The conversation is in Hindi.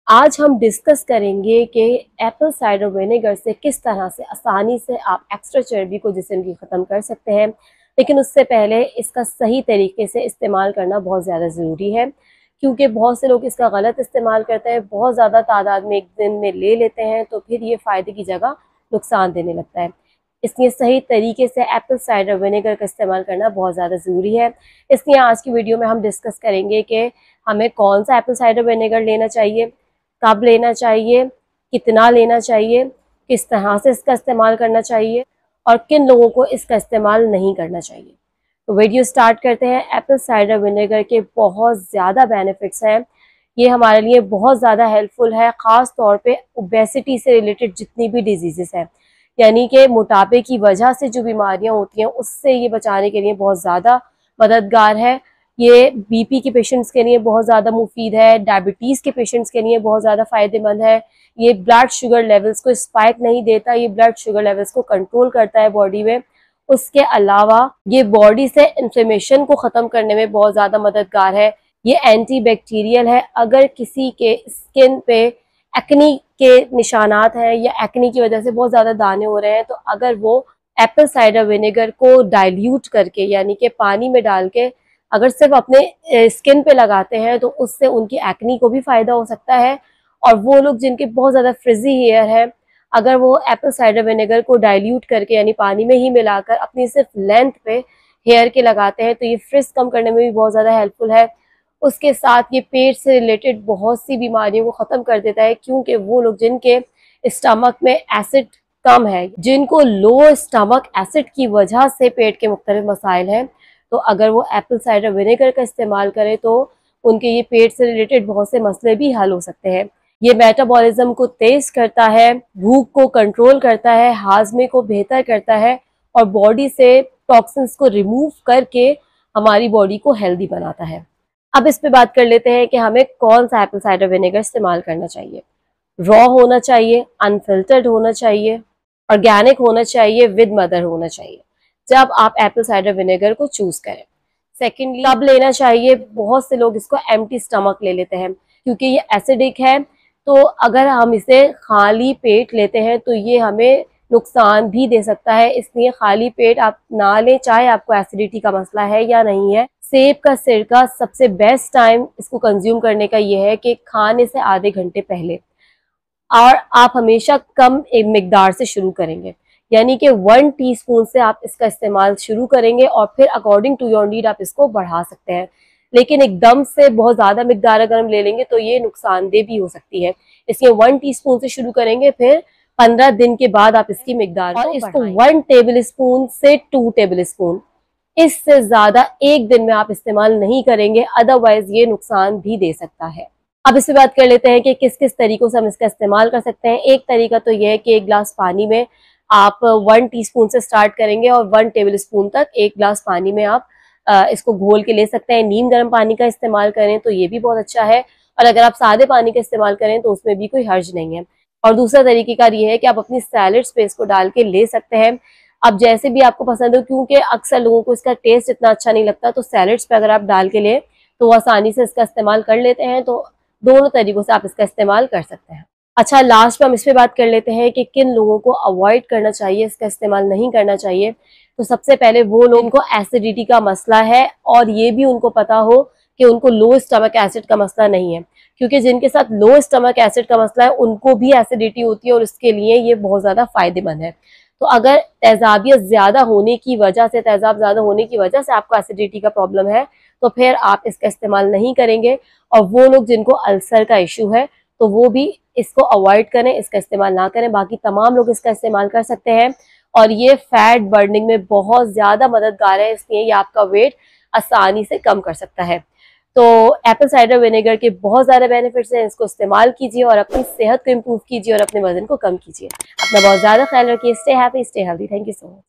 आज हम डिस्कस करेंगे कि एप्पल साइडर विनेगर से किस तरह से आसानी से आप एक्स्ट्रा चर्बी को जिस्म की ख़त्म कर सकते हैं। लेकिन उससे पहले इसका सही तरीके से इस्तेमाल करना बहुत ज़्यादा ज़रूरी है, क्योंकि बहुत से लोग इसका गलत इस्तेमाल करते हैं, बहुत ज़्यादा तादाद में एक दिन में ले लेते हैं, तो फिर ये फ़ायदे की जगह नुकसान देने लगता है। इसलिए सही तरीके से एप्पल साइडर विनेगर का इस्तेमाल करना बहुत ज़्यादा ज़रूरी है। इसलिए आज की वीडियो में हम डिस्कस करेंगे कि हमें कौन सा एप्पल साइडर विनेगर लेना चाहिए, कब लेना चाहिए, कितना लेना चाहिए, किस तरह से इसका इस्तेमाल करना चाहिए और किन लोगों को इसका इस्तेमाल नहीं करना चाहिए। तो वीडियो स्टार्ट करते हैं। एप्पल साइडर विनेगर के बहुत ज़्यादा बेनिफिट्स हैं। ये हमारे लिए बहुत ज़्यादा हेल्पफुल है, ख़ास तौर पे ओबेसिटी से रिलेटेड जितनी भी डिजीज़ेस हैं, यानी कि मोटापे की वजह से जो बीमारियां होती हैं उससे ये बचाने के लिए बहुत ज़्यादा मददगार है। ये बीपी के पेशेंट्स के लिए बहुत ज़्यादा मुफीद है, डायबिटीज़ के पेशेंट्स के लिए बहुत ज़्यादा फ़ायदेमंद है। ये ब्लड शुगर लेवल्स को स्पाइक नहीं देता, ये ब्लड शुगर लेवल्स को कंट्रोल करता है बॉडी में। उसके अलावा ये बॉडी से इन्फ्लेमेशन को ख़त्म करने में बहुत ज़्यादा मददगार है। ये एंटी बैक्टीरियल है। अगर किसी के स्किन पे एक्नी के निशानात हैं या एक्नी की वजह से बहुत ज़्यादा दाने हो रहे हैं, तो अगर वो एप्पल साइडर विनेगर को डाइल्यूट करके यानी कि पानी में डाल के अगर सिर्फ अपने स्किन पे लगाते हैं तो उससे उनकी एक्नी को भी फ़ायदा हो सकता है। और वो लोग जिनके बहुत ज़्यादा फ्रिजी हेयर है, अगर वो एप्पल साइडर विनेगर को डाइल्यूट करके यानी पानी में ही मिलाकर अपनी सिर्फ लेंथ पे हेयर के लगाते हैं तो ये फ्रिज कम करने में भी बहुत ज़्यादा हेल्पफुल है। उसके साथ ये पेट से रिलेटेड बहुत सी बीमारियों को ख़त्म कर देता है, क्योंकि वो लोग जिनके स्टमक में एसिड कम है, जिनको लो स्टमक एसिड की वजह से पेट के मुख्तलिफ मसाइल हैं, तो अगर वो एप्पल साइडर विनेगर का इस्तेमाल करें तो उनके ये पेट से रिलेटेड बहुत से मसले भी हल हो सकते हैं। ये मेटाबॉलिज्म को तेज़ करता है, भूख को कंट्रोल करता है, हाजमे को बेहतर करता है और बॉडी से टॉक्सिन्स को रिमूव करके हमारी बॉडी को हेल्दी बनाता है। अब इस पे बात कर लेते हैं कि हमें कौन सा एप्पल साइडर विनेगर इस्तेमाल करना चाहिए। रॉ होना चाहिए, अनफिल्टर्ड होना चाहिए, ऑर्गेनिक होना चाहिए, विद मदर होना चाहिए जब आप एप्पल साइडर विनेगर को चूज करें। सेकेंडली, कब लेना चाहिए? बहुत से लोग इसको एम्प्टी स्टमक ले लेते हैं क्योंकि ये एसिडिक है, तो अगर हम इसे खाली पेट लेते हैं तो ये हमें नुकसान भी दे सकता है। इसलिए खाली पेट आप ना लें, चाहे आपको एसिडिटी का मसला है या नहीं है। सेब का सिरका सबसे बेस्ट टाइम इसको कंज्यूम करने का ये है कि खाने से आधे घंटे पहले, और आप हमेशा कम एक मिकदार से शुरू करेंगे, यानी कि 1 टीस्पून से आप इसका इस्तेमाल शुरू करेंगे और फिर अकॉर्डिंग टू योर नीड आप इसको बढ़ा सकते हैं। लेकिन एकदम से बहुत ज़्यादा मिकदार अगर हम ले लेंगे तो ये नुकसानदेह भी हो सकती है। इसलिए 1 टीस्पून से शुरू करेंगे, फिर 15 दिन के बाद आप इसकी मिकदार और इसको 1 टेबल स्पून से 2 टेबल स्पून, इससे ज़्यादा एक दिन में आप इस्तेमाल नहीं करेंगे, अदरवाइज ये नुकसान भी दे सकता है। अब इससे बात कर लेते हैं कि किस किस तरीकों से हम इसका इस्तेमाल कर सकते हैं। एक तरीका तो यह है कि 1 गिलास पानी में आप 1 टीस्पून से स्टार्ट करेंगे और 1 टेबल स्पून तक 1 गिलास पानी में आप इसको घोल के ले सकते हैं। नीम गर्म पानी का इस्तेमाल करें तो ये भी बहुत अच्छा है, और अगर आप सादे पानी का इस्तेमाल करें तो उसमें भी कोई हर्ज नहीं है। और दूसरा तरीक़ेकार ये है कि आप अपनी सैलड्स पे इसको डाल के ले सकते हैं। अब जैसे भी आपको पसंद हो, क्योंकि अक्सर लोगों को इसका टेस्ट इतना अच्छा नहीं लगता, तो सैलड्स पे अगर आप डाल के लें तो वो आसानी से इसका इस्तेमाल कर लेते हैं। तो दोनों तरीकों से आप इसका इस्तेमाल कर सकते हैं। अच्छा, लास्ट में हम इस पे बात कर लेते हैं कि किन लोगों को अवॉइड करना चाहिए, इसका इस्तेमाल नहीं करना चाहिए। तो सबसे पहले वो लोग जिनको एसिडिटी का मसला है और ये भी उनको पता हो कि उनको लो स्टमक एसिड का मसला नहीं है, क्योंकि जिनके साथ लो स्टमक एसिड का मसला है उनको भी एसिडिटी होती है और उसके लिए ये बहुत ज़्यादा फायदेमंद है। तो अगर तेजाबियत ज़्यादा होने की वजह से, तेजाब ज़्यादा होने की वजह से आपको एसिडिटी का प्रॉब्लम है तो फिर आप इसका इस्तेमाल नहीं करेंगे। और वो लोग जिनको अल्सर का इशू है तो वो भी इसको अवॉइड करें, इसका इस्तेमाल ना करें। बाकी तमाम लोग इसका इस्तेमाल कर सकते हैं और ये फैट बर्निंग में बहुत ज़्यादा मददगार है, इसलिए ये आपका वेट आसानी से कम कर सकता है। तो एप्पल साइडर विनेगर के बहुत ज़्यादा बेनिफिट्स हैं, इसको इस्तेमाल कीजिए और अपनी सेहत को इम्प्रूव कीजिए और अपने वजन को कम कीजिए। अपना बहुत ज़्यादा ख्याल रखिए। Stay happy, stay healthy. Thank you so much.